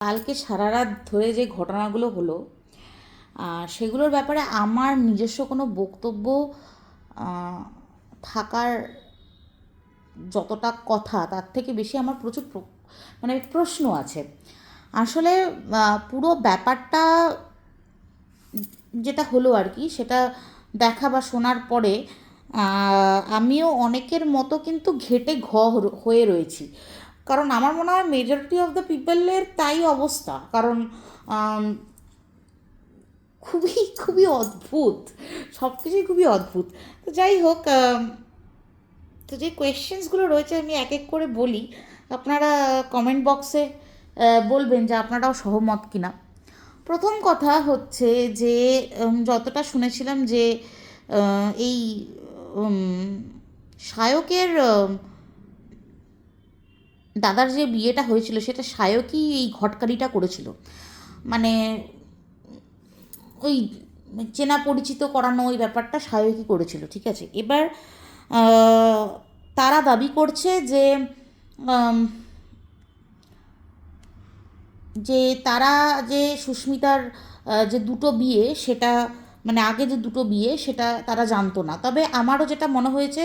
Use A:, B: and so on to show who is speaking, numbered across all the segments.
A: কালকে সারা রাত ধরে যে ঘটনাগুলো হলো সেগুলোর ব্যাপারে আমার নিজস্ব কোনো বক্তব্য আহ, থাকার যতটা কথা তার থেকে বেশি আমার প্রচুর মানে প্রশ্ন আছে আসলে। পুরো ব্যাপারটা যেটা হলো আর কি, সেটা দেখা বা শোনার পরে আমিও অনেকের মতো কিন্তু ঘেঁটে হয়ে রয়েছি। কারণ আমার মনে হয় মেজরিটি অফ দ্য পিপলের তাই অবস্থা। কারণ আম, খুবই খুবই অদ্ভুত, সব কিছুই খুবই অদ্ভুত। তো যাই হোক, তো যে কোয়েশ্চেন্সগুলো রয়েছে আমি এক এক করে বলি, আপনারা কমেন্ট বক্সে বলবেন যে আপনারাও সহমত কিনা। প্রথম কথা হচ্ছে যে যতটা শুনেছিলাম যে এই উম, সায়কের দাদার যে বিয়েটা হয়েছিল সেটা সায়কই এই ঘটকারিটা করেছিল। মানে ওই চেনা পরিচিত করানো ওই ব্যাপারটা সায়কই করেছিল, ঠিক আছে। এবার আহ, তারা দাবি করছে যে আম, যে তারা যে সুস্মিতার যে দুটো বিয়ে সেটা, মানে আগে যে দুটো বিয়ে সেটা তারা জানতো না। তবে আমারও যেটা মনে হয়েছে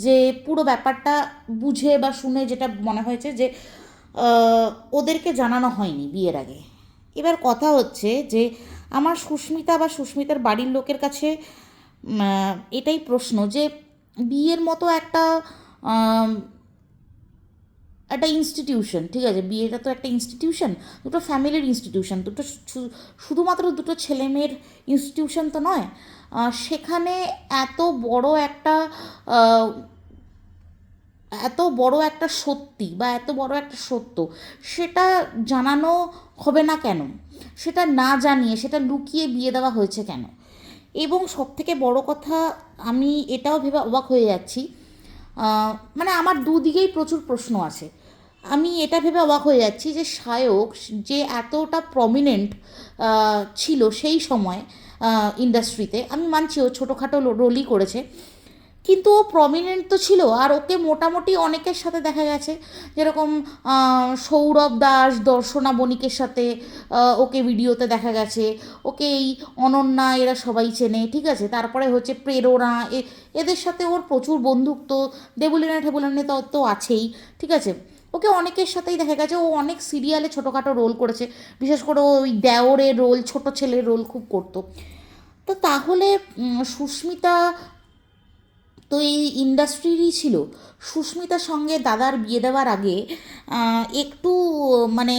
A: যে পুরো ব্যাপারটা বুঝে বা শুনে যেটা মনে হয়েছে যে ওদেরকে জানানো হয়নি বিয়ের আগে। এবার কথা হচ্ছে যে আমার সুস্মিতা বা সুস্মিতার বাড়ির লোকের কাছে এটাই প্রশ্ন যে বিয়ের মতো একটা একটা ইনস্টিটিউশন, ঠিক আছে, বিয়েটা তো একটা ইনস্টিটিউশন, দুটো ফ্যামিলির ইনস্টিটিউশন, দুটো শুধুমাত্র দুটো ছেলে মেয়ের ইনস্টিটিউশন তো নয়। সেখানে এত বড় একটা আহ, এত বড় একটা সত্যি বা এত বড় একটা সত্য, সেটা জানানো হবে না কেন? সেটা না জানিয়ে সেটা লুকিয়ে বিয়ে দেওয়া হয়েছে কেন? এবং সবথেকে বড় কথা, আমি এটাও ভেবে অবাক হয়ে যাচ্ছি, মানে আমার দুদিকেই প্রচুর প্রশ্ন আছে। আমি এটা ভেবে অবাক হয়ে যাচ্ছি যে সায়ক যে এতটা প্রমিনেন্ট ছিল সেই সময় ইন্ডাস্ট্রিতে, আমি মানছি ও ছোটোখাটো রোলই করেছে, কিন্তু ও প্রমিনেন্ট তো ছিল। আর ওকে মোটামুটি অনেকের সাথে দেখা গেছে, যেরকম সৌরভ দাস, দর্শনা বণিকের সাথে ওকে ভিডিওতে দেখা গেছে। ওকে এই অনন্যা এরা সবাই চেনে, ঠিক আছে। তারপরে হচ্ছে প্রেরণা, এদের সাথে ওর প্রচুর বন্ধুত্ব। দেবুলিনা ঠেবুলিনা তো তো আছেই, ঠিক আছে। ওকে অনেকের সাথেই দেখা গেছে, ও অনেক সিরিয়ালে ছোটোখাটো রোল করেছে। বিশেষ করে ওই দেওরের রোল, ছোট ছেলের রোল খুব করতো। তো তাহলে সুস্মিতা তো এই ইন্ডাস্ট্রিরই ছিল। সুস্মিতার সঙ্গে দাদার বিয়ে দেওয়ার আগে একটু মানে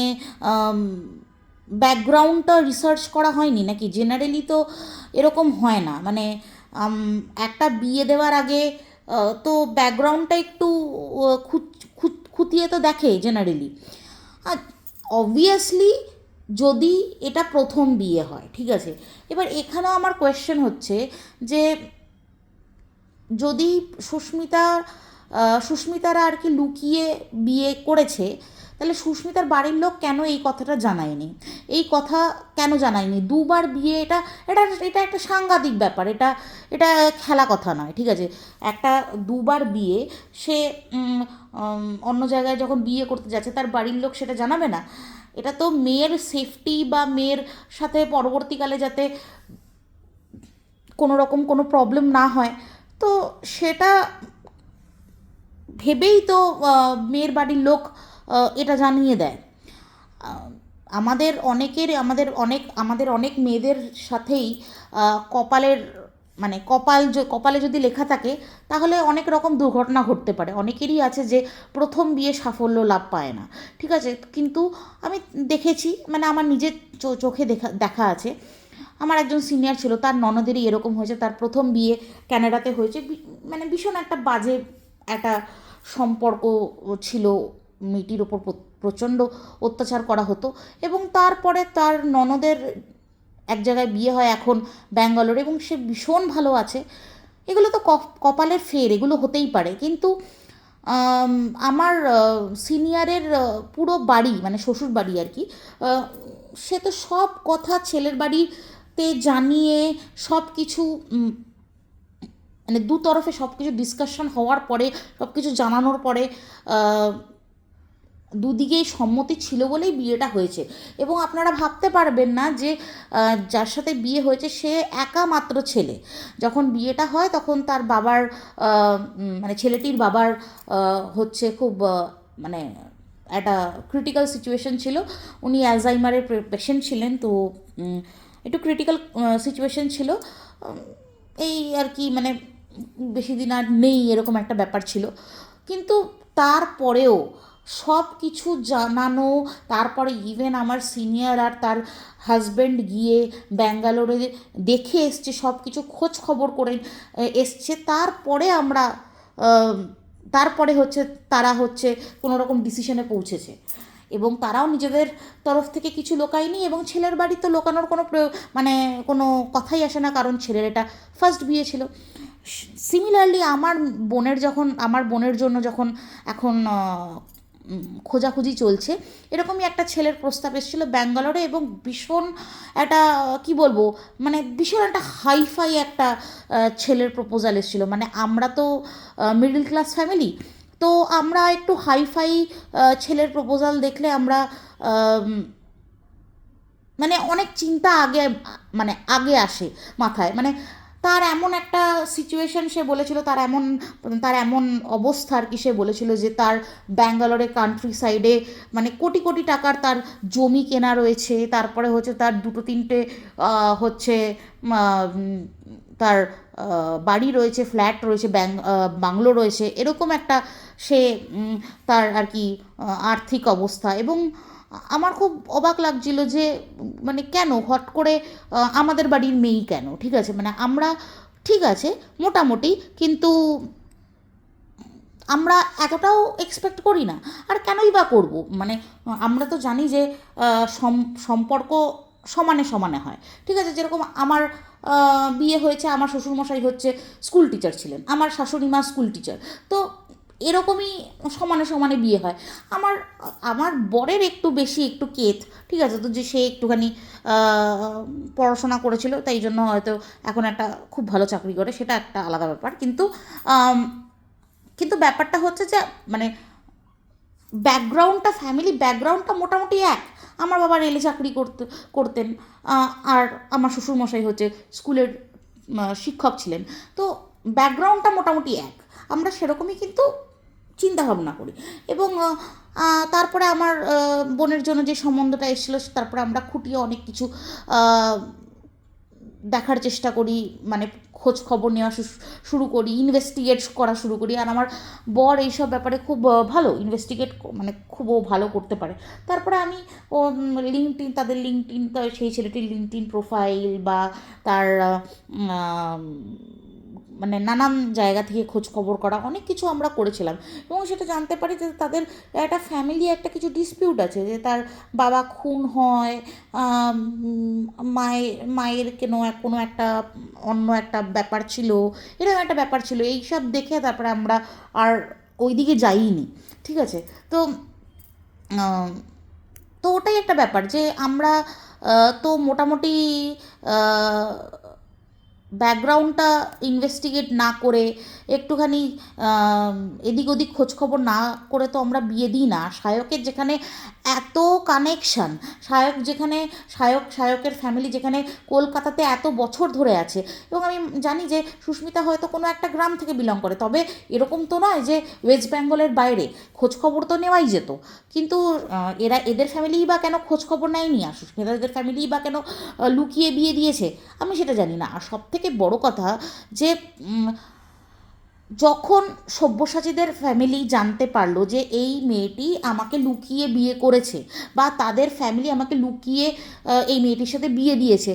A: ব্যাকগ্রাউন্ডটা রিসার্চ করা হয়নি নাকি? জেনারেলি তো এরকম হয় না, মানে একটা বিয়ে দেওয়ার আগে তো ব্যাকগ্রাউন্ডটা একটু খুঁটিয়ে তো দেখে জেনারেলি। আর অবভিয়াসলি যদি এটা প্রথম বিয়ে হয়, ঠিক আছে। এবার এখানেও আমার কোয়েশ্চেন হচ্ছে যে যদি সুস্মিতা সুস্মিতারা আর কি লুকিয়ে বিয়ে করেছে, তাহলে সুস্মিতার বাড়ির লোক কেন এই কথাটা জানায়নি? এই কথা কেন জানায়নি? দুবার বিয়ে, এটা এটা এটা একটা সাংঘাতিক ব্যাপার। এটা এটা খেলা কথা নয়, ঠিক আছে। একটা দুবার বিয়ে, সে অন্য জায়গায় যখন বিয়ে করতে যাচ্ছে তার বাড়ির লোক সেটা জানাবে না? এটা তো মেয়ের সেফটি বা মেয়ের সাথে পরবর্তীকালে যাতে কোনো রকম কোনো প্রবলেম না হয়, তো সেটা ভেবেই তো মেয়ের বাড়ির লোক এটা জানিয়ে দেয়। আহ, আমাদের অনেক মেয়েদের সাথেই কপালের, মানে কপালে যদি লেখা থাকে তাহলে অনেক রকম দুর্ঘটনা ঘটতে পারে। অনেকেরই আছে যে প্রথম বিয়ে সাফল্য লাভ পায় না, ঠিক আছে। কিন্তু আমি দেখেছি, মানে আমার নিজের চোখে দেখা দেখা আছে। আমার একজন সিনিয়র ছিল, তার ননদেরই এরকম হয়েছে। তার প্রথম বিয়ে ক্যানাডাতে হয়েছে। মানে ভীষণ একটা বাজে একটা সম্পর্ক ছিল। মেয়েটির ওপর প্রচণ্ড অত্যাচার করা হতো। এবং তারপরে তার ননদের এক জায়গায় বিয়ে হয় এখন ব্যাঙ্গালোর, এবং সে ভীষণ ভালো আছে। এগুলো তো কপালের ফের, এগুলো হতেই পারে। কিন্তু আম, আমার সিনিয়রের পুরো বাড়ি, মানে শ্বশুর বাড়ি আর কি, আহ, সে তো সব কথা ছেলের বাড়িতে জানিয়ে সব কিছু, মানে দু তরফে সব কিছু ডিসকাশন হওয়ার পরে, সব কিছু জানানোর পরে দুদিকেই সম্মতি ছিল বলেই বিয়েটা হয়েছে। এবং আপনারা ভাবতে পারবেন না যে যার সাথে বিয়ে হয়েছে সে একা মাত্র ছেলে। যখন বিয়েটা হয় তখন তার বাবার মানে ছেলেটির বাবার হচ্ছে খুব মানে একটা ক্রিটিক্যাল সিচুয়েশন ছিল। উনি অ্যালজাইমারের পেশেন্ট ছিলেন, তো একটু ক্রিটিক্যাল সিচুয়েশন ছিল। উম, এই আর কি, মানে বেশি দিন আর নেই এরকম একটা ব্যাপার ছিল। কিন্তু তারপরেও সব কিছু জানানো, তারপরে ইভেন আমার সিনিয়র আর তার হাজব্যান্ড গিয়ে ব্যাঙ্গালোরে দেখে এসছে, সব কিছু খোঁজ খবর করে এসছে, তারপরে আমরা আহ, তারপরে হচ্ছে তারা হচ্ছে কোনো রকম ডিসিশনে পৌঁছেছে। এবং তারাও নিজেদের তরফ থেকে কিছু লোকায়নি, এবং ছেলের বাড়ি তো লোকানোর কোনো মানে কোনো কথাই আসে না, কারণ ছেলের এটা ফার্স্ট বিয়ে ছিল। সিমিলারলি আমার বোনের জন্য যখন এখন খোঁজাখুঁজি চলছে, এরকমই একটা ছেলের প্রস্তাব এসেছিলো ব্যাঙ্গালোরে, এবং ভীষণ একটা কি বলবো, মানে ভীষণ একটা হাইফাই একটা ছেলের প্রপোজাল এসেছিলো। মানে আমরা তো মিডল ক্লাস ফ্যামিলি, তো আমরা একটু হাইফাই ছেলের প্রপোজাল দেখলে আমরা মানে অনেক চিন্তা মানে আগে আসে মাথায়। মানে তার এমন একটা সিচুয়েশন সে বলেছিল, তার এমন অবস্থা আর কি, সে বলেছিল যে তার ব্যাঙ্গালোরে কান্ট্রি সাইডে মানে কোটি কোটি টাকার তার জমি কেনা রয়েছে, তারপরে হচ্ছে তার দুটো তিনটে হচ্ছে তার বাড়ি রয়েছে, ফ্ল্যাট রয়েছে, বাংলো রয়েছে, এরকম একটা সে তার আর কি আর্থিক অবস্থা। এবং আমার খুব অবাক লাগছিল যে মানে কেন হট করে আমাদের বাড়ির মেয়েই কেন, ঠিক আছে, মানে আমরা ঠিক আছে মোটামুটি, কিন্তু আমরা এতটাও এক্সপেক্ট করি না। আর কেনই বা করব, মানে আমরা তো জানি যে সম্পর্ক সমানে সমানে হয়, ঠিক আছে। যেরকম আমার বিয়ে হয়েছে, আমার শ্বশুরমশাই হচ্ছে স্কুল টিচার ছিলেন, আমার শাশুড়ি মা স্কুল টিচার, তো এরকমই সমানে সমানে বিয়ে হয়। আমার আমার বরের একটু বেশি একটু কেত, ঠিক আছে, তো যে সে একটুখানি পড়াশোনা করেছিল, তাই জন্য হয়তো এখন একটা খুব ভালো চাকরি করে, সেটা একটা আলাদা ব্যাপার। কিন্তু কিন্তু ব্যাপারটা হচ্ছে যে মানে ফ্যামিলি ব্যাকগ্রাউন্ডটা মোটামুটি এক। আমার বাবা রেলে চাকরি করতেন, আর আমার শ্বশুরমশাই হচ্ছে স্কুলের শিক্ষক ছিলেন, তো ব্যাকগ্রাউন্ডটা মোটামুটি এক। আমরা সেরকমই কিন্তু চিন্তাভাবনা করি। এবং তারপরে আমার বোনের জন্য যে সম্বন্ধটা এসেছিলো, তারপরে আমরা খুঁটিয়ে অনেক কিছু দেখার চেষ্টা করি, মানে খোঁজ খবর নেওয়া শুরু করি, ইনভেস্টিগেট করা শুরু করি। আর আমার বর এইসব ব্যাপারে খুব ভালো ইনভেস্টিগেট, মানে খুব ভালো করতে পারে। তারপরে আমি ও তাদের লিঙ্কডইন, সেই ছেলেটির লিঙ্কডইন প্রোফাইল বা তার মানে নানান জায়গা থেকে খোঁজ খবর করা, অনেক কিছু আমরা করেছিলাম। এবং সেটা জানতে পারি যে তাদের একটা ফ্যামিলি একটা কিছু ডিসপিউট আছে, যে তার বাবা খুন হয়, মায়ের কোনো একটা অন্য একটা ব্যাপার ছিল, এরকম একটা ব্যাপার ছিল। এইসব দেখে তারপরে আমরা আর ওই দিকে যাইনি, ঠিক আছে। তো তো ওটাই একটা ব্যাপার যে আমরা তো মোটামুটি ব্যাকগ্রাউন্ডটা ইনভেস্টিগেট না করে, একটুখানি এদিক ওদিক খোঁজখবর না করে তো আমরা বিয়ে দিই না। সায়কের যেখানে এত কানেকশান, সায়কের ফ্যামিলি যেখানে কলকাতাতে এত বছর ধরে আছে, এবং আমি জানি যে সুস্মিতা হয়তো কোনো একটা গ্রাম থেকে বিলং করে, তবে এরকম তো নয় যে ওয়েস্ট বেঙ্গলের বাইরে, খোঁজখবর তো নেওয়াই যেত। কিন্তু এদের ফ্যামিলিই বা কেন খোঁজখবর নেয়নি, আর সুস্মিতাদের ফ্যামিলিই বা কেন লুকিয়ে বিয়ে দিয়েছে, আমি সেটা জানি না। আর সবথেকে বড় কথা যে যখন সব্যসাচীদের ফ্যামিলি জানতে পারলো যে এই মেয়েটি আমাকে লুকিয়ে বিয়ে করেছে, বা তাদের ফ্যামিলি আমাকে লুকিয়ে এই মেয়েটির সাথে বিয়ে দিয়েছে,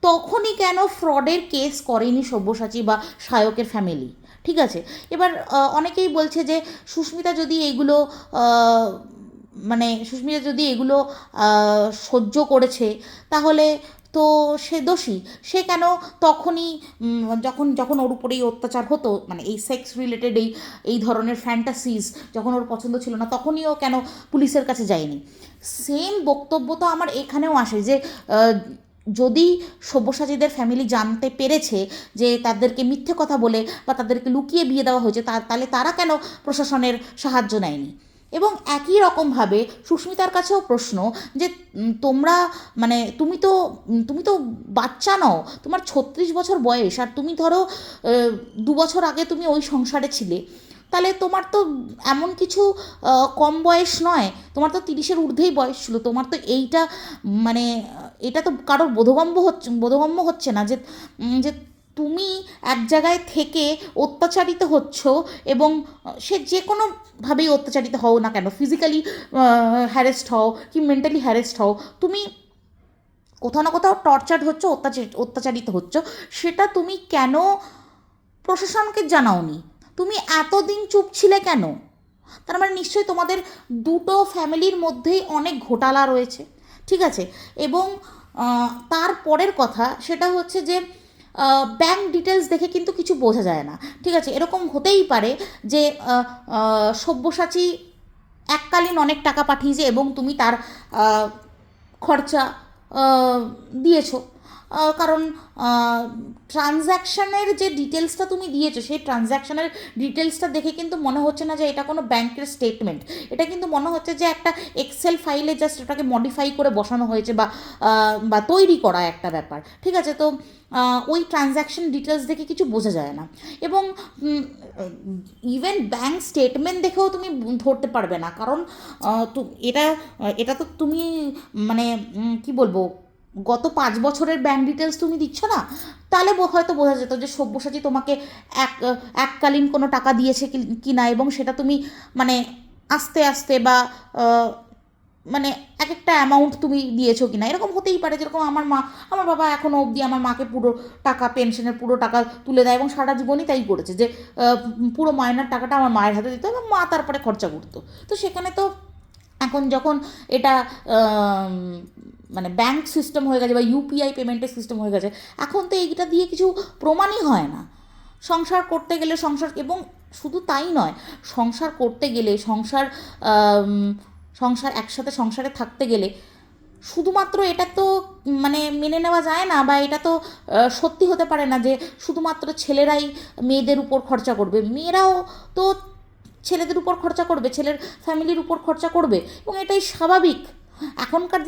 A: তখনই কেন ফ্রডের কেস করেনি সব্যসাচী বা সায়কের ফ্যামিলি, ঠিক আছে। এবার অনেকেই বলছে যে সুস্মিতা যদি এইগুলো সহ্য করেছে, তাহলে তো সে দোষী। সে কেন তখনই যখন ওর উপরেই অত্যাচার হতো, মানে এই সেক্স রিলেটেড এই ধরনের ফ্যান্টাসিজ যখন ওর পছন্দ ছিল না, তখনই ও কেন পুলিশের কাছে যায়নি? সেম বক্তব্য তো আমার এখানেও আসে যে যদি সব্যসাচীদের ফ্যামিলি জানতে পেরেছে যে তাদেরকে মিথ্যে কথা বলে বা তাদেরকে লুকিয়ে বিয়ে দেওয়া হয়েছে, তাহলে তারা কেন প্রশাসনের সাহায্য নেয়নি? এবং একই রকমভাবে সুস্মিতার কাছেও প্রশ্ন যে তোমরা মানে তুমি তো বাচ্চা নও, তোমার 36 বছর বয়স, আর তুমি ধরো 2 বছর আগে তুমি ওই সংসারে ছিলে, তাহলে তোমার তো এমন কিছু কম বয়স নয়, তোমার তো 30-এর ঊর্ধ্বেই বয়স ছিল, তোমার তো এইটা মানে এটা তো কারোর বোধগম্য হচ্ছে না যে যে তুমি এক জায়গায় থেকে অত্যাচারিত হচ্ছ, এবং সে যে কোনোভাবেই অত্যাচারিত হও না কেন, ফিজিক্যালি হ্যারেসড হও কি মেন্টালি হ্যারেসড হও, তুমি কোথাও না কোথাও টর্চার্ড হচ্ছ, অত্যাচারিত হচ্ছ, সেটা তুমি কেন প্রশাসনকে জানাওনি? তুমি এতদিন চুপ ছিলে কেন? তার মানে নিশ্চয়ই তোমাদের দুটো ফ্যামিলির মধ্যেই অনেক ঘোটালা রয়েছে, ঠিক আছে? এবং তার পরের কথা সেটা হচ্ছে যে ব্যাংক ডিটেলস দেখে কিন্তু কিছু বোঝা যায় না, ঠিক আছে? এরকম হতেই পারে যে সব্যসাচী এককালীন অনেক টাকা পাঠিয়েছে এবং তুমি তার খরচা দিয়েছো, কারণ ট্রানজ্যাকশানের যে ডিটেলসটা তুমি দিয়েছো সেই ট্রানজ্যাকশানের ডিটেলসটা দেখে কিন্তু মনে হচ্ছে না যে এটা কোনো ব্যাংকের স্টেটমেন্ট, এটা কিন্তু মনে হচ্ছে যে একটা এক্সেল ফাইলে জাস্ট ওটাকে মডিফাই করে বসানো হয়েছে বা তৈরি করা একটা ব্যাপার, ঠিক আছে? তো ওই ট্রানজ্যাকশন ডিটেলস দেখে কিছু বোঝা যায় না, এবং ইভেন ব্যাংক স্টেটমেন্ট দেখেও তুমি ধরতে পারবে না, কারণ তো এটা এটা তো তুমি মানে কি বলবো, গত 5 বছরের ব্যাংক ডিটেলস তুমি দিচ্ছ না, তাহলে হয়তো বোঝা যেত যে সব্যসাচী তোমাকে এককালীন কোনো টাকা দিয়েছে কি না, এবং সেটা তুমি মানে আস্তে আস্তে বা মানে এক একটা অ্যামাউন্ট তুমি দিয়েছো কি না, এরকম হতেই পারে। যেরকম আমার বাবা এখনও অবধি আমার মাকে পুরো টাকা, পেনশনের পুরো টাকা তুলে দেয়, এবং সারা জীবনই তাই করেছে, যে পুরো মায়নার টাকাটা আমার মায়ের হাতে দিত এবং মা তারপরে খরচা করতো। তো সেখানে তো এখন যখন এটা মানে ব্যাংক সিস্টেম হয়ে গেছে বা ইউপিআই পেমেন্টের সিস্টেম হয়ে গেছে, এখন তো এইটা দিয়ে কিছু প্রমাণই হয় না। সংসার করতে গেলে এবং শুধু তাই নয়, সংসার করতে গেলে সংসার একসাথে সংসারে থাকতে গেলে শুধুমাত্র এটা তো মানে মেনে নেওয়া যায় না, বা এটা তো সত্যি হতে পারে না যে শুধুমাত্র ছেলেরাই মেয়েদের উপর খরচা করবে, মেয়েরাও তো ছেলেদের উপর খরচা করবে, ছেলের ফ্যামিলির উপর খরচা করবে, এবং এটাই স্বাভাবিক। এখনকার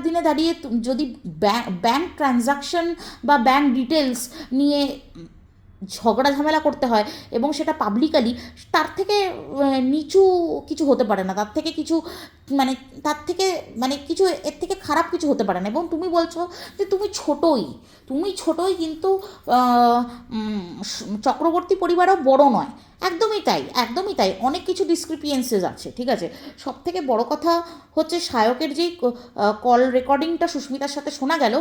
A: দিনে দাঁড়িয়ে যদি ব্যাংক ট্রানজাকশন বা ব্যাংক ডিটেলস নিয়ে ঝগড়া ঝামেলা করতে হয় এবং সেটা পাবলিকালি, তার থেকে নিচু কিছু হতে পারে না, মানে তার থেকে মানে কিছু এর থেকে খারাপ কিছু হতে পারে না। এবং তুমি বলছো যে তুমি ছোটই কিন্তু চক্রবর্তী পরিবারও বড় নয়, একদমই তাই, অনেক কিছু ডিসক্রিপিয়েন্সেস আছে, ঠিক আছে? সব থেকে বড় কথা হচ্ছে সায়কের যেই কল রেকর্ডিংটা সুস্মিতার সাথে শোনা গেল,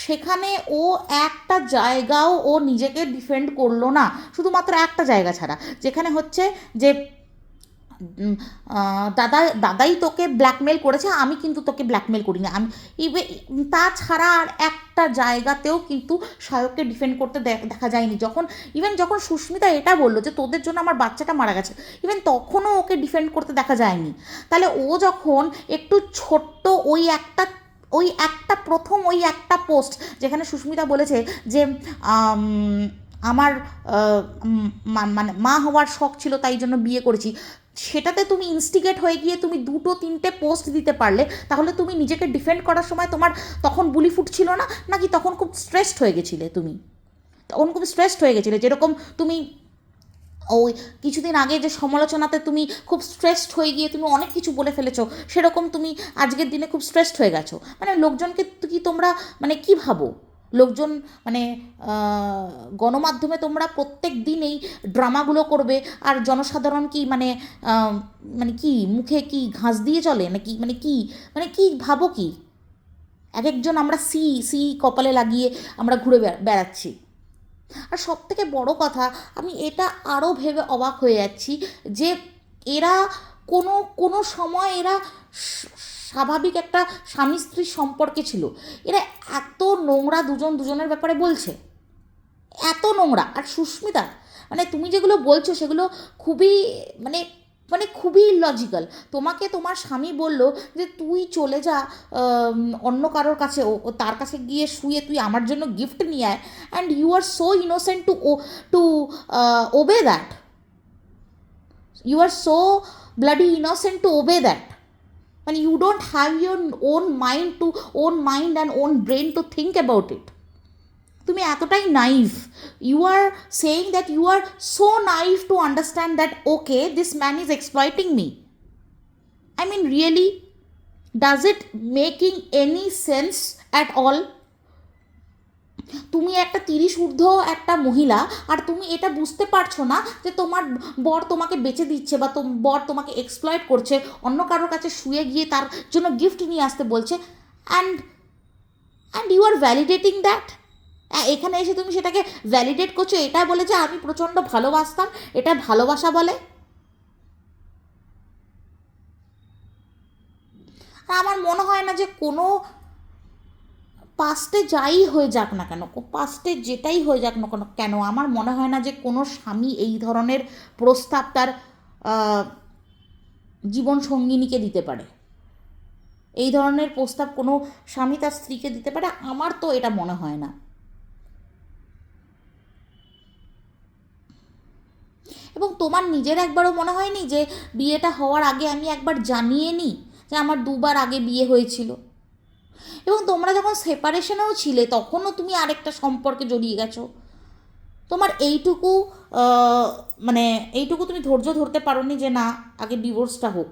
A: সেখানে ও একটা জায়গাও ও নিজেকে ডিফেন্ড করলো না, শুধুমাত্র একটা জায়গা ছাড়া, যেখানে হচ্ছে যে দাদাই তোকে ব্ল্যাকমেল করেছে, আমি কিন্তু তোকে ব্ল্যাকমেল করিনি, তাছাড়া আর একটা জায়গাতেও কিন্তু সায়ককে ডিফেন্ড করতে দেখা যায়নি। যখন সুস্মিতা এটা বললো যে তোদের জন্য আমার বাচ্চাটা মারা গেছে, ইভেন তখনও ওকে ডিফেন্ড করতে দেখা যায়নি। তাহলে ও যখন একটু ছোট্ট ওই একটা পোস্ট, যেখানে সুস্মিতা বলেছে যে আমার মানে মা হওয়ার শখ ছিল তাই জন্য বিয়ে করেছি, সেটাতে তুমি ইনস্টিগেট হয়ে গিয়ে তুমি 2-3টে পোস্ট দিতে পারলে, তাহলে তুমি নিজেকে ডিফেন্ড করার সময় তোমার তখন বুলি ফুটছিল না? নাকি তখন খুব স্ট্রেসড হয়ে গেছিলে? যেরকম তুমি ওই কিছুদিন আগে যে সমালোচনাতে তুমি খুব স্ট্রেসড হয়ে গিয়ে তুমি অনেক কিছু বলে ফেলেছো, সেরকম তুমি আজকের দিনে খুব স্ট্রেসড হয়ে গেছো। মানে লোকজনকে কি তোমরা মানে কী ভাবো? লোকজন মানে গণমাধ্যমে তোমরা প্রত্যেক দিন এই ড্রামাগুলো করবে, আর জনসাধারণ কি মানে কি মুখে কি ঘাস দিয়ে চলে নাকি? মানে কি ভাবো কি? এক একজন আমরা সি কপালে লাগিয়ে আমরা ঘুরে বেড়াচ্ছি। আর সব থেকে বড় কথা, আমি এটা আরও ভেবে অবাক হয়ে যাচ্ছি যে এরা কোনো কোনো সময় এরা স্বাভাবিক একটা স্বামী স্ত্রীর সম্পর্কে ছিল, এরা এত নোংরা দুজনের ব্যাপারে বলছে, এত নোংরা। আর সুস্মিতা, মানে তুমি যেগুলো বলছো সেগুলো খুবই মানে মানে খুবই লজিক্যাল। তোমাকে তোমার স্বামী বলল যে তুই চলে যা অন্য কারোর কাছে, ও তার কাছে গিয়ে শুয়ে তুই আমার জন্য গিফট নিয়ে আয়, and you are so innocent to obey that. You are so bloody innocent to obey that. And you don't have your own mind and own brain to think about it. তুমি এতটাই naive, you are saying that you are so naive to understand that okay this man is exploiting me. I mean really, does it making any sense at all? তুমি একটা 30 ঊর্ধ্ব একটা মহিলা, আর তুমি এটা বুঝতে পারছো না যে তোমার বর তোমাকে বেচে দিচ্ছে বা বর তোমাকে এক্সপ্লয়েট করছে, অন্য কারোর কাছে শুয়ে গিয়ে তার জন্য গিফট নিয়ে আসতে বলছে, and you are validating that. এখানে এসে তুমি সেটাকে ভ্যালিডেট করছো, এটা বলে যে আমি প্রচণ্ড ভালোবাসতাম, এটা ভালোবাসা বলে? আমার মনে হয় না যে কোনো পাস্টে যাই হয়ে যাক না কেন, পাস্টে যেটাই হয়ে যাক না কেন, আমার মনে হয় না যে কোনো স্বামী এই ধরনের প্রস্তাব তার জীবন সঙ্গিনীকে দিতে পারে। এই ধরনের প্রস্তাব কোনো স্বামী তার স্ত্রীকে দিতে পারে, আমার তো এটা মনে হয় না। এবং তোমার নিজের একবারও মনে হয়নি যে বিয়েটা হওয়ার আগে আমি একবার জানিয়ে নিই যে আমার 2বার আগে বিয়ে হয়েছিল? এবং তোমরা যখন সেপারেশনেও ছিলে তখনও তুমি আরেকটা সম্পর্কে জড়িয়ে গেছো। তোমার এইটুকু এইটুকু তুমি ধৈর্য ধরতে পারোনি যে না, আগে ডিভোর্সটা হোক।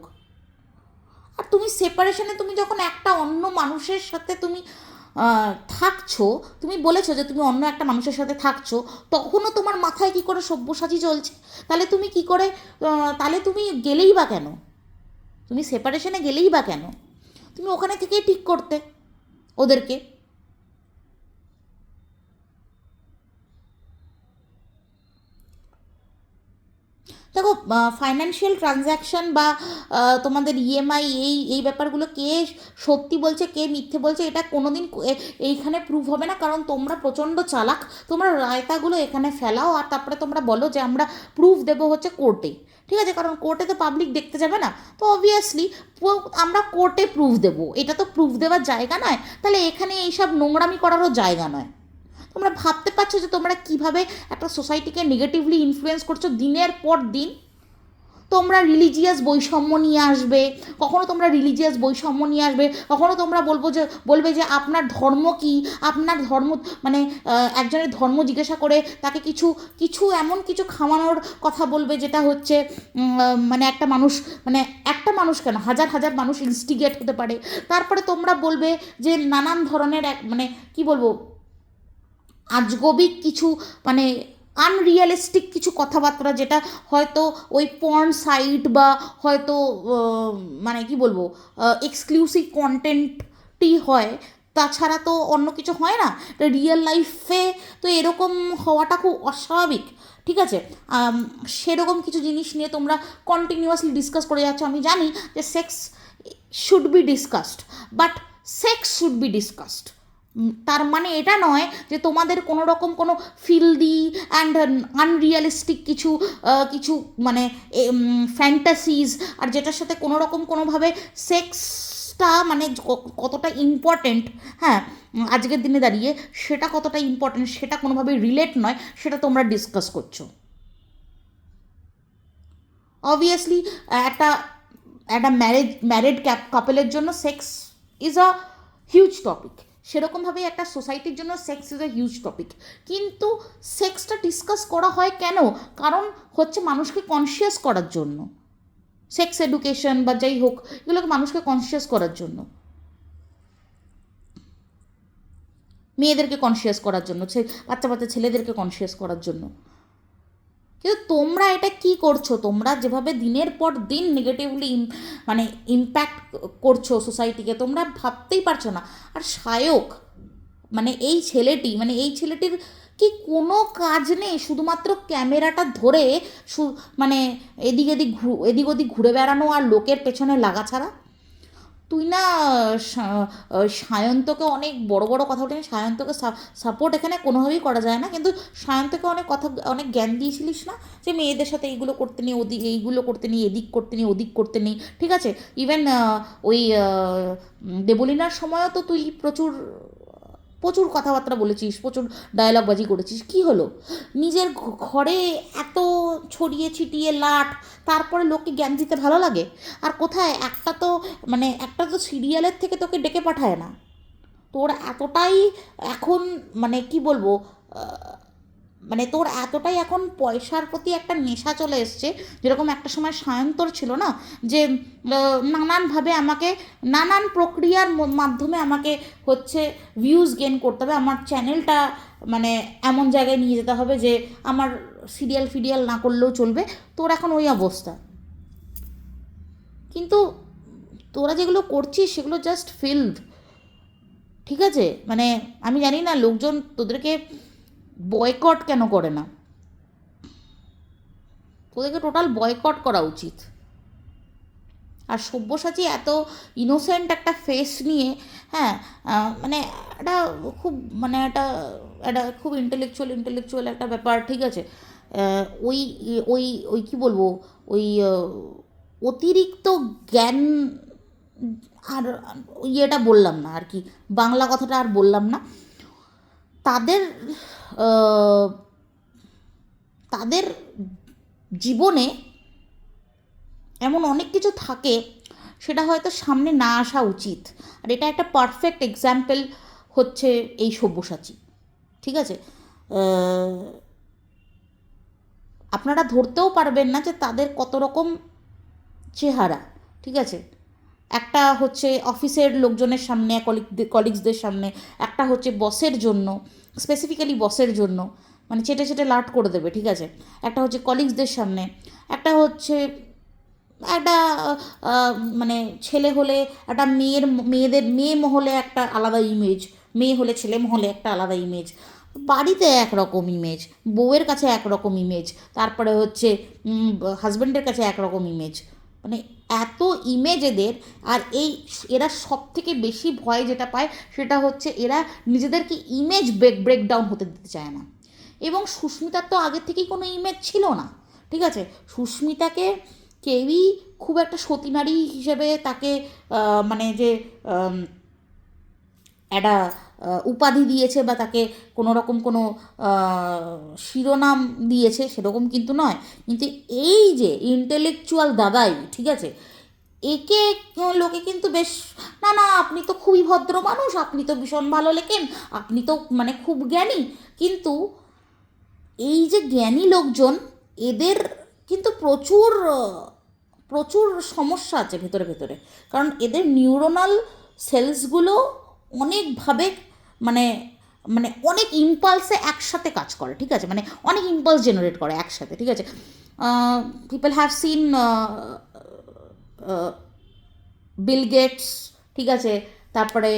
A: আর তুমি সেপারেশনে তুমি যখন একটা অন্য মানুষের সাথে তুমি থাকছো, তুমি বলেছো যে তুমি অন্য একটা মানুষের সাথে থাকছো, তখনও তোমার মাথায় কী করে সব্যসাচী চলছে? তাহলে তুমি কী করে, তাহলে তুমি গেলেই বা কেন? তুমি সেপারেশনে গেলেই বা কেন? তুমি ওখানে থেকেই ঠিক করতে ওদেরকে। দেখো, ফাইন্যান্সিয়াল ট্রানজ্যাকশান বা তোমাদের ইএমআই এই ব্যাপারগুলো কে সত্যি বলছে কে মিথ্যে বলছে এটা কোনো দিন এইখানে প্রুভ হবে না, কারণ তোমরা প্রচণ্ড চালাক। তোমরা রায়তাগুলো এখানে ফেলাও আর তারপরে তোমরা বলো যে আমরা প্রুফ দেবো হচ্ছে কোর্টে। ঠিক আছে, কারণ কোর্টে তো পাবলিক দেখতে যাবে না, তো অবভিয়াসলি আমরা কোর্টে প্রুফ দেবো, এটা তো প্রুফ দেওয়ার জায়গা নয়। তাহলে এখানে এইসব নোংরামি করারও জায়গা নয়। তোমরা ভাবতে পারছো যে তোমরা কিভাবে একটা সোসাইটিকে নেগেটিভলি ইনফ্লুয়েন্স করছো দিনের পর দিন? তোমরা রিলিজিয়াস বৈষম্য নিয়ে আসবে, কখনো তোমরা রিলিজিয়াস বৈষম্য নিয়ে আসবে, কখনো তোমরা বলবে যে আপনার ধর্ম কি, আপনার ধর্ম একজনের ধর্ম জিজ্ঞাসা করে তাকে কিছু কিছু এমন কিছু খাওয়ানোর কথা বলবে যেটা হচ্ছে একটা মানুষ কেন হাজার হাজার মানুষ ইনস্টিগেট হতে পারে। তারপরে তোমরা বলবে যে নানান ধরনের কি বলবো, আজগবিক কিছু আনরিয়ালিস্টিক কিছু কথাবার্তা, যেটা হয়তো ওই পর্ন সাইট বা হয়তো কি বলবো এক্সক্লুসিভ কন্টেন্টই হয়, তাছাড়া তো অন্য কিছু হয় না। রিয়েল লাইফে তো এরকম হওয়াটা খুব অস্বাভাবিক। ঠিক আছে, সেরকম কিছু জিনিস নিয়ে তোমরা কন্টিনিউয়াসলি ডিসকাস করে যাচ্ছ। আমি জানি যে sex should be discussed, but sex should be discussed. তার মানে এটা নয় যে তোমাদের কোনো রকম কোনো ফিল্দি অ্যান্ড আনরিয়ালিস্টিক কিছু কিছু ফ্যান্টাসিজ, আর যেটার সাথে কোনো রকম কোনোভাবে সেক্সটা কতটা ইম্পর্টেন্ট, হ্যাঁ আজকের দিনে দাঁড়িয়ে সেটা কতটা ইম্পর্টেন্ট সেটা কোনোভাবে রিলেট নয়, সেটা তোমরা ডিসকাস করছো। অবভিয়াসলি একটা একটা ম্যারিড কাপলের জন্য sex is a huge topic, সেরকমভাবেই একটা সোসাইটির জন্য sex is a huge topic. কিন্তু সেক্সটা ডিসকাস করা হয় কেন? কারণ হচ্ছে মানুষকে কনসিয়াস করার জন্য। সেক্স এডুকেশন বা যাই হোক, এগুলোকে মানুষকে কনসিয়াস করার জন্য, মেয়েদেরকে কনসিয়াস করার জন্য, বাচ্চা বাচ্চা ছেলেদেরকে কনসিয়াস করার জন্য। কিন্তু তোমরা এটা কি করছো? তোমরা যেভাবে দিনের পর দিন নেগেটিভলি ইম্প্যাক্ট করছো সোসাইটিকে, তোমরা ভাবতেই পারছো না। আর সায়ক এই ছেলেটির কি কোনো কাজ নেই শুধুমাত্র ক্যামেরাটা ধরে এদিক ওদিক ঘুরে বেড়ানো আর লোকের পেছনে লাগা ছাড়া? তুই না সায়ন্তকে অনেক বড় বড় কথা বলে, সায়ন্তকে সাপোর্ট এখানে কোনোভাবেই করা যায় না, কিন্তু সায়ন্তকে অনেক জ্ঞান দিয়েছিলিস না যে মেয়েদের সাথে এইগুলো করতে নেই, এইগুলো করতে নেই, এদিক করতে নেই, ওদিক করতে নেই। ঠিক আছে, ইভেন ওই দেবলীনার সময়ও তো তুই প্রচুর প্রচুর কথাবার্তা বলেছিস, প্রচুর ডায়লগবাজি করেছিস, কি হলো? নিজের ঘরে এত ছড়িয়ে ছিটিয়ে লাট, তারপরে লোককে জ্ঞান দিতে ভালো লাগে? আর কোথায় একটা তো সিরিয়ালের থেকে তোকে ডেকে পাঠায় না। তোর এতটাই এখন কি বলবো, তোর এতটাই এখন পয়সার প্রতি একটা নেশা চলে এসছে, যেরকম একটা সময় সায়ন্তর ছিল না, যে নানানভাবে আমাকে নানান প্রক্রিয়ার মাধ্যমে আমাকে হচ্ছে ভিউজ গেন করতে হবে, আমার চ্যানেলটা এমন জায়গায় নিয়ে যেতে হবে যে আমার সিরিয়াল না করলেও চলবে। তোর এখন ওই অবস্থা। কিন্তু তোরা যেগুলো করছিস সেগুলো জাস্ট ফিল্ড, ঠিক আছে? আমি জানি না লোকজন তোদেরকে বয়কট কেন করে না। তোদেরকে টোটাল বয়কট করা উচিত। আর সব্যসাচী এত ইনোসেন্ট একটা ফেস নিয়ে, হ্যাঁ, এটা খুব একটা একটা খুব ইন্টেলেকচুয়াল একটা ব্যাপার, ঠিক আছে? ওই ওই ওই কী বলবো, ওই অতিরিক্ত জ্ঞান, আর ইয়েটা বললাম না আর কি, বাংলা কথাটা আর বললাম না। তাদের তাদের জীবনে এমন অনেক কিছু থাকে, সেটা হয়তো সামনে না আসা উচিত। আর এটা একটা পারফেক্ট এক্সাম্পল হচ্ছে এই সব্যসাচী, ঠিক আছে? আপনারা ধরতেও পারবেন না যে তাদের কত রকম চেহারা, ঠিক আছে? একটা হচ্ছে অফিসের লোকজনের সামনে, কলিগসদের সামনে, একটা হচ্ছে বসের জন্য, স্পেসিফিক্যালি বসের জন্য চেটে চেটে লাট করে দেবে, ঠিক আছে? একটা হচ্ছে কলিগসদের সামনে, একটা হচ্ছে একটা ছেলে হলে একটা মেয়ে মহলে একটা আলাদা ইমেজ, মেয়ে হলে ছেলে মহলে একটা আলাদা ইমেজ, বাড়িতে একরকম ইমেজ, বউয়ের কাছে একরকম ইমেজ, তারপরে হচ্ছে হাজব্যান্ডের কাছে একরকম ইমেজ, এত ইমেজ এদের। আর এরা সব থেকে বেশি ভয় যেটা পায় সেটা হচ্ছে এরা নিজেদেরকে ইমেজ ব্রেকডাউন হতে দিতে চায় না। এবং সুস্মিতার তো আগের থেকেই কোনো ইমেজ ছিল না, ঠিক আছে? সুস্মিতাকে কেউই খুব একটা সতী নারী হিসেবে তাকে যে একটা উপাধি দিয়েছে বা তাকে কোনো রকম কোনো শিরোনাম দিয়েছে সেরকম কিন্তু নয়। কিন্তু এই যে ইন্টেলেকচুয়াল দাদাই, ঠিক আছে, একে লোকে কিন্তু বেশ, না না আপনি তো খুবই ভদ্র মানুষ, আপনি তো ভীষণ ভালো লেখেন, আপনি তো খুব জ্ঞানী। কিন্তু এই যে জ্ঞানী লোকজন, এদের কিন্তু প্রচুর প্রচুর সমস্যা আছে ভেতরে ভেতরে। কারণ এদের নিউরোনাল সেলসগুলো অনেকভাবে মানে অনেক ইম্পালসে একসাথে কাজ করে, ঠিক আছে? অনেক ইম্পালস জেনারেট করে একসাথে, ঠিক আছে? People have seen Bill Gates, ঠিক আছে, তারপরে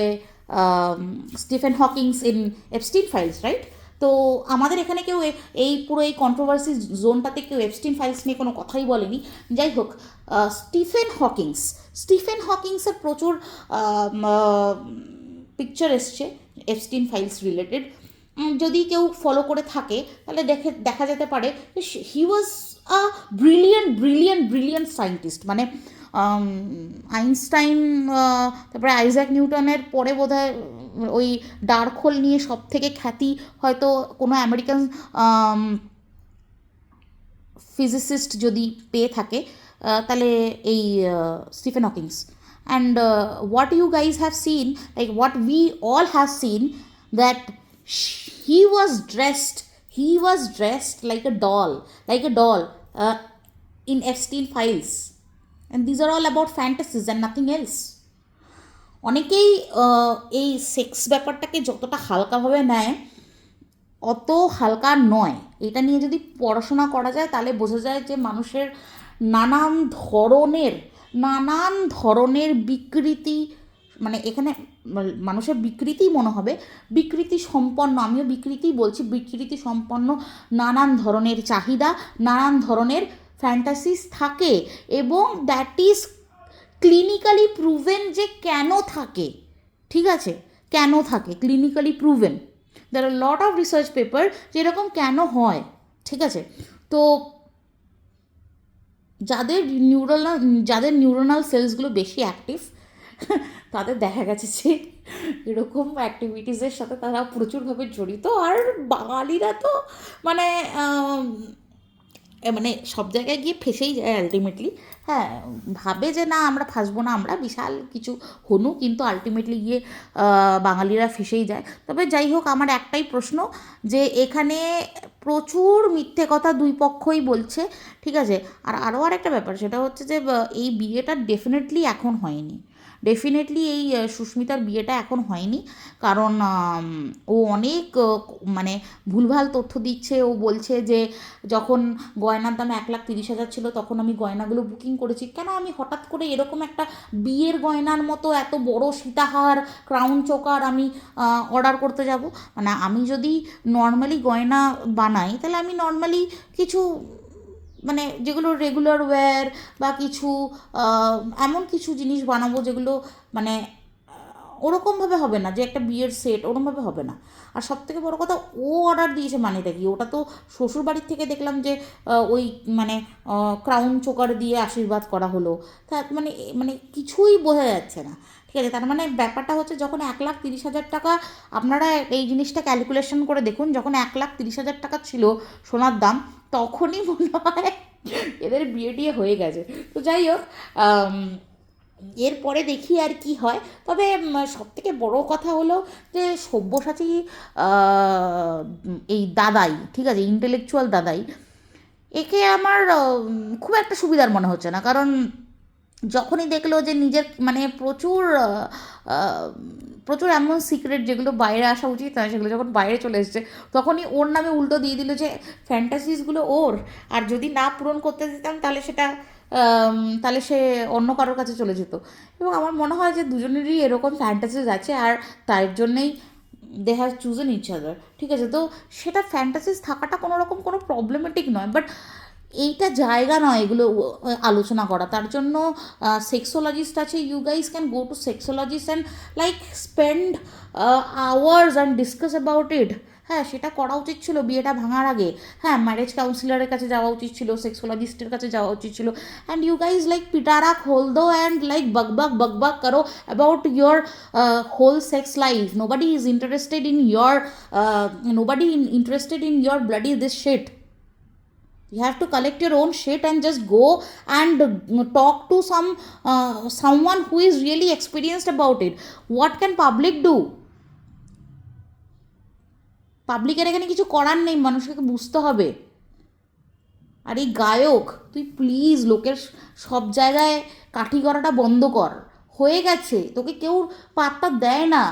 A: Stephen Hawkings in Epstein files, right? তো আমাদের এখানে কেউ এই পুরো এই কন্ট্রোভার্সি জোনটাতে কেউ এপস্টিন ফাইলস নিয়ে কোনো কথাই বলেনি। যাই হোক, স্টিফেন হকিংসের প্রচুর পিকচার এসছে এপস্টিন ফাইলস রিলেটেড। যদি কেউ ফলো করে থাকে তাহলে দেখা যেতে পারে হি ওয়াজ আ ব্রিলিয়েন্ট সায়েন্টিস্ট। আইনস্টাইন, তারপরে আইজ্যাক নিউটনের পরে বোধহয় ওই ডার্ক হোল নিয়ে সব থেকে খ্যাতি হয়তো কোনো আমেরিকান ফিজিসিস্ট যদি পেয়ে থাকে তাহলে এই Stephen Hawkings. And what you guys have seen, like what we all have seen, that he was dressed like a doll in Epstein files, and these are all about fantasies and nothing else. অনেকেই এই sex ব্যাপারটাকে যতটা হালকাভাবে নেয় অত হালকা নয়। এটা নিয়ে যদি পড়াশোনা করা যায় তাহলে বোঝা যায় যে মানুষের নানান ধরনের বিকৃতি, এখানে মানুষের বিকৃতি মনে হবে, বিকৃতি সম্পন্ন, আমিও বিকৃতিই বলছি, বিকৃতি সম্পন্ন নানান ধরনের চাহিদা, নানান ধরনের ফ্যান্টাসিস থাকে। এবং দ্যাট ইজ ক্লিনিক্যালি প্রুভেন যে কেন থাকে, ঠিক আছে? কেন থাকে, clinically proven. There are lot of research paper যেরকম কেন হয়, ঠিক আছে? তো যাদের নিউরোনাল সেলসগুলো বেশি অ্যাক্টিভ তাদের দেখা গেছে যে এরকম অ্যাক্টিভিটিসের সাথে তারা প্রচুরভাবে জড়িত। আর বাঙালিরা তো মানে মানে সব জায়গায় গিয়ে ফেঁসেই যায় আলটিমেটলি। হ্যাঁ, ভাবে যে না আমরা ফাঁসবো না, আমরা বিশাল কিছু হনু, কিন্তু আলটিমেটলি গিয়ে বাঙালিরা ফেঁসেই যায়। তবে যাই হোক, আমার একটাই প্রশ্ন, যে এখানে প্রচুর মিথ্যে কথা দুই পক্ষই বলছে, ঠিক আছে। আর আরও আরেকটা ব্যাপার, সেটা হচ্ছে যে এই বিয়েটা ডেফিনেটলি এখন হয়নি। ডেফিনেটলি এই সুস্মিতার বিয়েটা এখন হয়নি, কারণ ও অনেক মানে ভুলভাল তথ্য দিচ্ছে। ও বলছে যে যখন গয়নার দাম 1,30,000 ছিল তখন আমি গয়নাগুলো বুকিং করেছি। কেন আমি হঠাৎ করে এরকম একটা বিয়ের গয়নার মতো এত বড় সীতাহার, ক্রাউন চোকার আমি অর্ডার করতে যাব? মানে আমি যদি নর্মালি গয়না বানাই, তাহলে আমি নর্মালি কিছু মানে যেগুলো রেগুলার ওয়্যার বা কিছু এমন কিছু জিনিস বানাবো যেগুলো মানে ওরকমভাবে হবে না যে একটা বিয়ের সেট, ওরকমভাবে হবে না। আর সবথেকে বড় কথা, ও অর্ডার দিয়েছে মানেটা কি? ওটা তো শ্বশুরবাড়ির থেকে দেখলাম যে ওই মানে ক্রাউন চোকার দিয়ে আশীর্বাদ করা হলো। তা মানে মানে কিছুই বোঝা যাচ্ছে না, ঠিক আছে। তার মানে ব্যাপারটা হচ্ছে, যখন 1,30,000 টাকা, আপনারা এই জিনিসটা ক্যালকুলেশন করে দেখুন, যখন 1,30,000 টাকা ছিল সোনার দাম, তখনই মনে হয় এদের বিয়ে টিয়ে হয়ে গেছে। তো যাই হোক, এরপরে দেখি আর কি হয়। তবে সবথেকে বড় কথা হলো যে সব্যসাচী এই দাদাই, ঠিক আছে, ইন্টেলেকচুয়াল দাদাই, একে আমার খুব একটা সুবিধার মনে হচ্ছে না। কারণ যখনই দেখলো যে নিজের মানে প্রচুর আহ, প্রচুর এমন সিক্রেট যেগুলো বাইরে আসা উচিত নয়, সেগুলো যখন বাইরে চলে এসেছে, তখনই ওর নামে উল্টো দিয়ে দিল যে ফ্যান্টাসিসগুলো ওর, আর যদি না পূরণ করতে দিতাম তাহলে সেটা তাহলে সে অন্য কারোর কাছে চলে যেত। এবং আমার মনে হয় যে দুজনেরই এরকম ফ্যান্টাসিস আছে, আর তার জন্যেই they have chosen each other, ঠিক আছে। তো সেটা ফ্যান্টাসিস থাকাটা কোনো রকম কোনো প্রবলেমেটিক নয়, বাট এইটা জায়গা নয় এগুলো আলোচনা করা। তার জন্য সেক্সোলজিস্ট আছে, you guys can go to sexologist and like spend hours and discuss about it. হ্যাঁ, সেটা করা উচিত ছিল বিয়েটা ভাঙার আগে। হ্যাঁ, ম্যারেজ কাউন্সিলারের কাছে যাওয়া উচিত ছিল, সেক্সোলজিস্টের কাছে যাওয়া উচিত ছিল। অ্যান্ড ইউ গাইজ লাইক পিটারা খোল দো অ্যান্ড লাইক বকবক করো about your whole sex life. Nobody is interested in your nobody interested in your bloody this shit. You have to collect your own shit and just go and talk to someone who is really experienced about it. What can public do? পাবলিকের এখানে কিছু করার নেই, মানুষকে বুঝতে হবে। আর এই গায়ক, তুই প্লিজ লোকের সব জায়গায় কাঠি করাটা বন্ধ কর। হয়ে গেছে, তোকে কেউ পাত্তা দেয় না,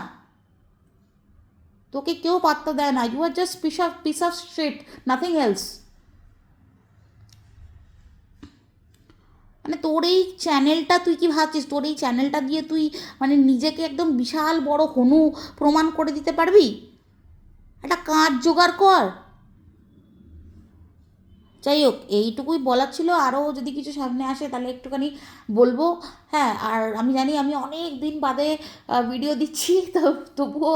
A: তোকে কেউ পাত্তা দেয় না। You are just piece of shit, nothing else. মানে তোর এই চ্যানেলটা, তুই কি ভাবছিস তোর এই চ্যানেলটা দিয়ে তুই মানে নিজেকে একদম বিশাল বড় হনু প্রমাণ করে দিতে পারবি? একটা কাজ জোগাড় কর। যাই হোক, এইটুকুই বলার ছিল। আরও যদি কিছু সামনে আসে তাহলে একটুখানি বলবো। হ্যাঁ, আর আমি জানি আমি অনেক দিন বাদে ভিডিও দিচ্ছি, তো তবুও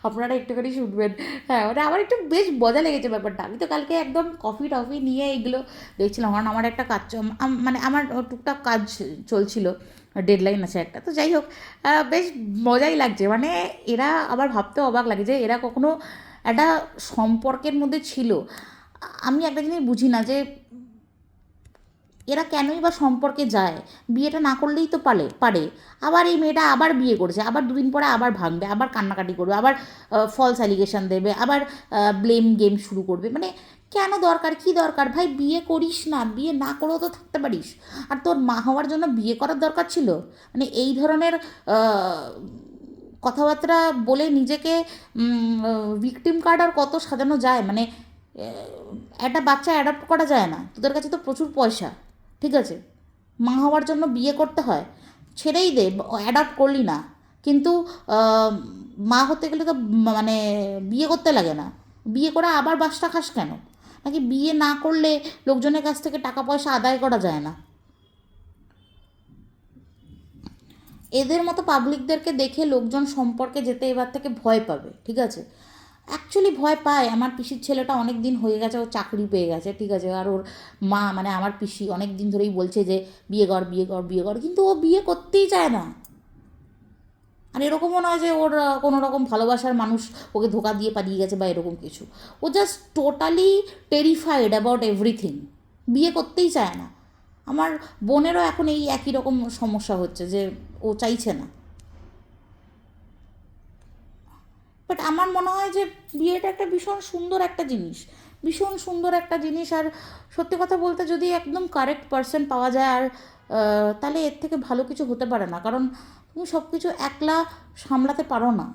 A: আপনারা একটুখানি শুনবেন। হ্যাঁ, মানে আমার একটু বেশ মজা লেগেছে ব্যাপারটা। আমি তো কালকে একদম কফি টফি নিয়ে এইগুলো দেখছিলাম, কারণ আমার একটা কাজ মানে আমার টুকটাক কাজ চলছিল, ডেডলাইন আছে একটা। তো যাই হোক, বেশ মজাই লাগছে। মানে এরা আবার ভাবতে অবাক লাগে যে এরা কখনো একটা সম্পর্কের মধ্যে ছিল। আমি একটা জিনিস বুঝি না যে এরা কেনই বা সম্পর্কে যায়। বিয়েটা না করলেই তো পারে পারে আবার এই মেয়েটা আবার বিয়ে করেছে, আবার দুদিন পরে আবার ভাঙবে, আবার কান্নাকাটি করবে, আবার ফলস অ্যালিগেশন দেবে, আবার ব্লেম গেম শুরু করবে। মানে কেন দরকার, কি দরকার ভাই? বিয়ে করিস না, বিয়ে না করেও তো থাকতে পারিস। আর তোর মা হওয়ার জন্য বিয়ে করার দরকার ছিল? মানে এই ধরনের কথাবার্তা বলে নিজেকে ভিকটিম কার্ড আর কত সাজানো যায়? মানে একটা বাচ্চা অ্যাডাপ্ট করা যায় না? তোদের কাছে তো প্রচুর পয়সা, ঠিক আছে, মা হওয়ার জন্য বিয়ে করতে হয়, ছেড়েই দে, অ্যাডাপ্ট করলি না, কিন্তু মা হতে গেলে তো মানে বিয়ে করতে লাগে না। বিয়ে করে আবার বাসটা খাস কেন? নাকি বিয়ে না করলে লোকজনের কাছ থেকে টাকা পয়সা আদায় করা যায় না? এদের মতো পাবলিকদেরকে দেখে লোকজন সম্পর্কে যেতে এবার থেকে ভয় পাবে, ঠিক আছে। অ্যাকচুয়ালি ভয় পায়। আমার পিসির ছেলেটা অনেক দিন হয়ে গেছে, ও চাকরি পেয়ে গেছে, ঠিক আছে। আর ওর মা মানে আমার পিসি অনেক দিন ধরেই বলছে যে বিয়ে কর বিয়ে কর বিয়ে কর, কিন্তু ও বিয়ে করতেই চায় না। আর এরকমও নয় যে ওর কোনো রকম ভালোবাসার মানুষ ওকে ধোকা দিয়ে পালিয়ে গেছে বা এরকম কিছু। ও just totally terrified about everything, বিয়ে করতেই চায় না। আমার বোনেরও এখন এই একই রকম সমস্যা হচ্ছে যে ও চাইছে না। বাট আমার মনে হয় যে বিয়েটা একটা ভীষণ সুন্দর একটা জিনিস, ভীষণ সুন্দর একটা জিনিস। আর সত্যি কথা বলতে যদি একদম কারেক্ট পার্সন পাওয়া যায়, আর তাহলে এর থেকে ভালো কিছু হতে পারে না। কারণ তুমি সব কিছু একলা সামলাতে পারো না।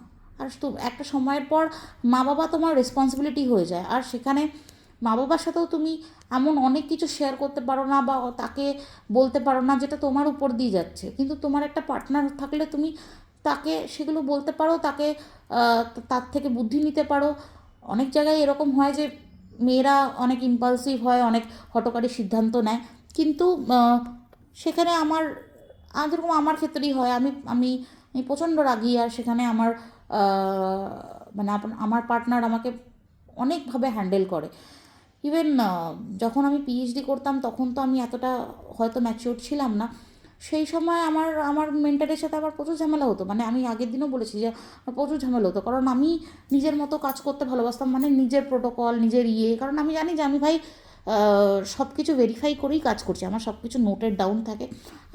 A: আর তো একটা সময়ের পর মা বাবা তোমার রেসপন্সিবিলিটি হয়ে যায়, আর সেখানে মা বাবার সাথেও তুমি এমন অনেক কিছু শেয়ার করতে পারো না বা তাকে বলতে পারো না যেটা তোমার উপর দিয়ে যাচ্ছে। কিন্তু তোমার একটা পার্টনার থাকলে তুমি তাকে সেগুলো বলতে পারো, তাকে তার থেকে বুদ্ধি নিতে পারো। অনেক জায়গায় এরকম হয় যে মেয়েরা অনেক ইম্পালসিভ হয়, অনেক হঠকারী সিদ্ধান্ত নেয়, কিন্তু সেখানে যেরকম আমার ক্ষেত্রেই হয়, আমি আমি আমি প্রচণ্ড রাগী, আর সেখানে মানে আমার পার্টনার আমাকে অনেকভাবে হ্যান্ডেল করে। ইভেন যখন আমি পিএইচডি করতাম তখন তো আমি এতটা হয়তো ম্যাচিওর ছিলাম না। সেই সময় আমার আমার মেন্টারের সাথে আবার প্রচুর ঝামেলা হতো। মানে আমি আগের দিনও বলেছি যে আমার প্রচুর ঝামেলা হতো, কারণ আমি নিজের মতো কাজ করতে ভালোবাসতাম, মানে নিজের প্রোটোকল, নিজের কারণ আমি জানি যে আমি ভাই সব কিছু ভেরিফাই করেই কাজ করছি, আমার সব কিছু নোটেড ডাউন থাকে।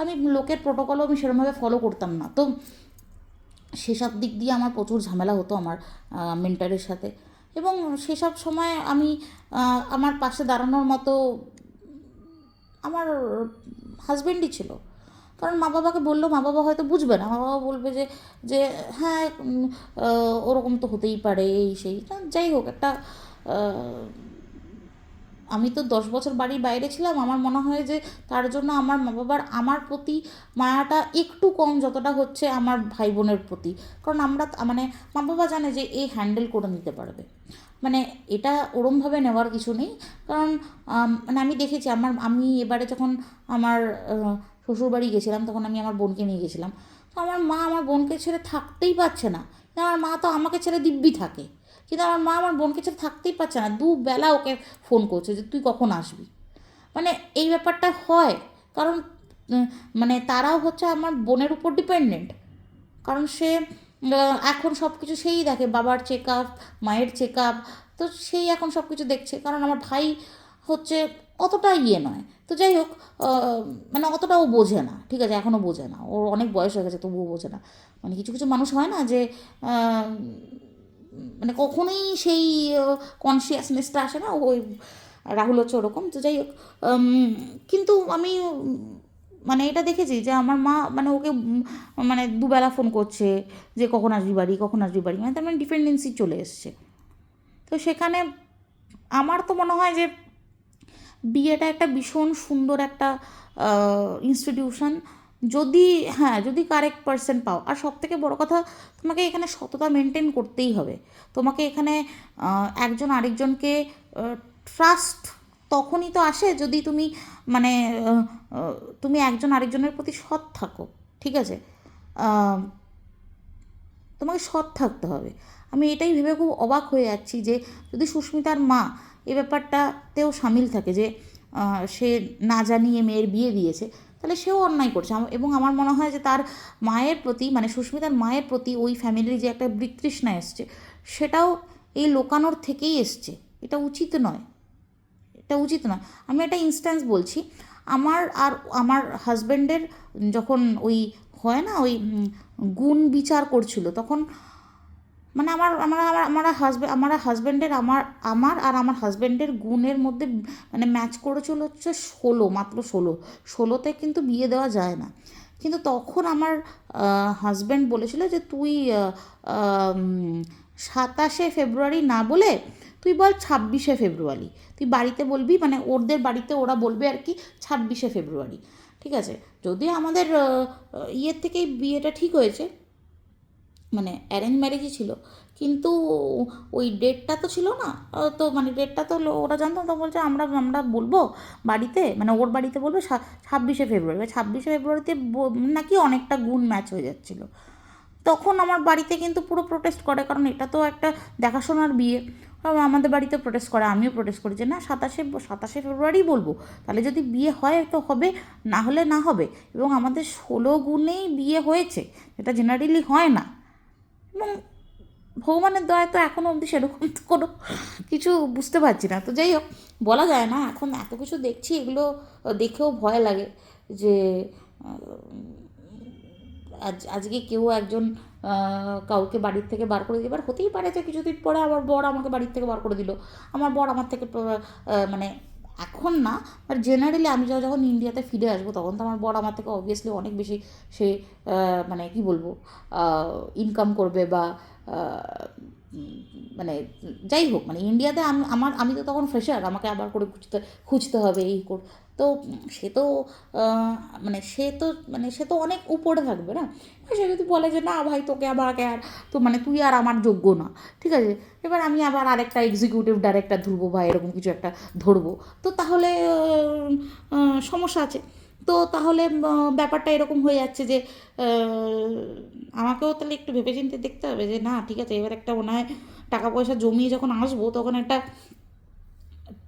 A: আমি লোকের প্রোটোকলও আমি সেরকমভাবে ফলো করতাম না। তো সেসব দিক দিয়ে আমার প্রচুর ঝামেলা হতো আমার মেন্টারের সাথে। এবং সেসব সময় আমি আমার পাশে দাঁড়ানোর মতো আমার হাজব্যান্ডই ছিল। কারণ মা বাবাকে বললেও মা বাবা হয়তো বুঝবে না, মা বাবা বলবে যে যে হ্যাঁ ওরকম তো হতেই পারে, এই সেই। যাই হোক, একটা আমি তো 10 বছর বাড়ির বাইরে ছিলাম। আমার মনে হয় যে তার জন্য আমার মা বাবার আমার প্রতি মায়াটা একটু কম যতটা হচ্ছে আমার ভাই বোনের প্রতি। কারণ মানে মা বাবা জানে যে এ হ্যান্ডেল করে নিতে পারবে, মানে এটা ওরমভাবে নেওয়ার কিছু নেই। কারণ মানে আমি দেখেছি আমি এবারে যখন আমার শ্বশুরবাড়ি গেছিলাম তখন আমি আমার বোনকে নিয়ে গেছিলাম। তো আমার মা আমার বোনকে ছেড়ে থাকতেই পারছে না। আমার মা তো আমাকে ছেড়ে দিব্যি থাকে, কিন্তু আমার মা আমার বোনকে ছেড়ে থাকতেই পারছে না, দুবেলা ওকে ফোন করছে যে তুই কখন আসবি। মানে এই ব্যাপারটা হয়, কারণ মানে তারাও হচ্ছে আমার বোনের উপর ডিপেন্ডেন্ট। কারণ সে এখন সব কিছু সেই দেখে, বাবার চেক আপ, মায়ের চেক আপ, তো সেই এখন সব কিছু দেখছে। কারণ আমার ভাই হচ্ছে অতটা নয়। তো যাই হোক, মানে অতটাও বোঝে না, ঠিক আছে, এখনও বোঝে না, ওর অনেক বয়স হয়ে গেছে তবুও বোঝে না। মানে কিছু কিছু মানুষ হয় না যে মানে কখনোই সেই কনসিয়াসনেসটা আসে না, ওই রাহুল হচ্ছে ওরকম। তো যাই হোক, কিন্তু আমি মানে এটা দেখেছি যে আমার মা মানে ওকে মানে দুবেলা ফোন করছে যে কখন আসবি বাড়ি, কখন আসবি বাড়ি, মানে তার মানে ডিপেন্ডেন্সি চলে এসছে। তো সেখানে আমার তো মনে হয় যে বিয়েটা একটা ভীষণ সুন্দর একটা ইনস্টিটিউশন, যদি যদি কারেক্ট পার্সন পাও। আর সব থেকে বড়ো কথা, তোমাকে এখানে সততা মেনটেন করতেই হবে। তোমাকে এখানে একজন আরেকজনকে ট্রাস্ট তখনই তো আসে যদি তুমি মানে তুমি একজন আরেকজনের প্রতি সৎ থাকো, ঠিক আছে। তোমাকে সৎ থাকতে হবে। আমি এটাই ভেবে খুব অবাক হয়ে যাচ্ছি যে যদি সুস্মিতার মা এ ব্যাপারটাতেও সামিল থাকে, যে সে না জানিয়ে মেয়ের বিয়ে দিয়েছে, তাহলে সেও অন্যায় করছে। এবং আমার মনে হয় যে তার মায়ের প্রতি, মানে সুস্মিতার মায়ের প্রতি ওই ফ্যামিলির যে একটা বিতৃষ্ণা এসছে, সেটাও এই লোকানোর থেকেই এসছে। এটা উচিত নয়, এটা উচিত নয়। আমি একটা ইনস্ট্যান্স বলছি। আমার হাজব্যান্ডের যখন ওই হয় না, ওই গুণ বিচার করছিল, তখন মানে আমার হাজব্যান্ডের আমার হাজব্যান্ডের গুণের মধ্যে মানে ম্যাচ করেছিল হচ্ছে 16, মাত্র 16তে কিন্তু বিয়ে দেওয়া যায় না। কিন্তু তখন আমার হাজব্যান্ড বলেছিল যে তুই 27শে ফেব্রুয়ারি না বলে তুই বল 26শে ফেব্রুয়ারি, তুই বাড়িতে বলবি, মানে ওদের বাড়িতে ওরা বলবে আর কি 26শে ফেব্রুয়ারি, ঠিক আছে। যদিও আমাদের ইয়ের থেকেই বিয়েটা ঠিক হয়েছে, মানে অ্যারেঞ্জ ম্যারেজই ছিল, কিন্তু ওই ডেটটা তো ছিল না। তো মানে ডেটটা তো ওরা জানতো, তো বলছে আমরা আমরা বলবো বাড়িতে, মানে ওর বাড়িতে বলবো 26শে ফেব্রুয়ারি। 26শে ফেব্রুয়ারিতে নাকি অনেকটা গুণ ম্যাচ হয়ে যাচ্ছিলো। তখন আমার বাড়িতে কিন্তু পুরো প্রোটেস্ট করে, কারণ এটা তো একটা দেখাশোনার বিয়ে। আমাদের বাড়িতে প্রোটেস্ট করে, আমিও প্রোটেস্ট করি যে না, 27শে ফেব্রুয়ারি বলবো, তাহলে যদি বিয়ে হয় তো হবে, না হলে না হবে। এবং আমাদের 16 গুণেই বিয়ে হয়েছে, এটা জেনারেলি হয় না। এবং ভগবানের দয়ায় তো এখনও অবধি সেরকম তো কোনো কিছু বুঝতে পারছি না। তো যাই হোক, বলা যায় না, এখন এত কিছু দেখছি, এগুলো দেখেও ভয় লাগে যে আজকে কেউ একজন কাউকে বাড়ির থেকে বার করে দিল, এবার হতেই পারে যে কিছুদিন পরে আমার বর আমাকে বাড়ির থেকে বার করে দিল, আমার বর আমার থেকে মানে এখন না, বাট জেনারেলি আমি যখন ইন্ডিয়াতে ফিরে আসবো তখন তো আমার বর আমার থেকে অবভিয়াসলি অনেক বেশি সে মানে কি বলবো ইনকাম করবে বা মানে যাই হোক, মানে ইন্ডিয়াতে আমি তো তখন ফ্রেশার, আমাকে আবার করে খুঁজতে হবে এই তো সে তো মানে সে তো অনেক উপরে থাকবে না। সে যদি বলে যে না ভাই তোকে আবার আগে আর তো মানে তুই আর আমার যোগ্য না, ঠিক আছে, এবার আমি আবার আরেকটা এক্সিকিউটিভ ডাইরেক্টর ধরবো বা এরকম কিছু একটা ধরবো, তো তাহলে সমস্যা আছে। তো তাহলে ব্যাপারটা এরকম হয়ে যাচ্ছে যে আমাকেও তাহলে একটু ভেবেচিন্তে দেখতে হবে যে না ঠিক আছে, এবার একটা মনে হয় টাকা পয়সা জমিয়ে যখন আসবো তখন একটা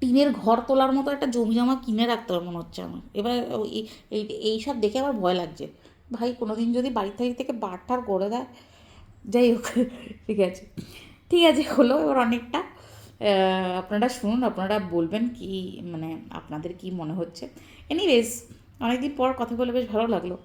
A: টিনের ঘর তোলার মতো একটা জমি জমা কিনে রাখতে হবে মনে হচ্ছে আমার এবার। এইসব দেখে আমার ভয় লাগছে, ভাই কোনো দিন যদি বাড়ি থেকে বারটার করে দেয়। যাই হোক, ঠিক আছে, ঠিক আছে, হলো এবার অনেকটা। আপনারা শুনুন, আপনারা বলবেন কি মানে আপনাদের কি মনে হচ্ছে। এনিওয়েজ, অনেকদিন পর কথা বলে বেশ ভালো লাগলো।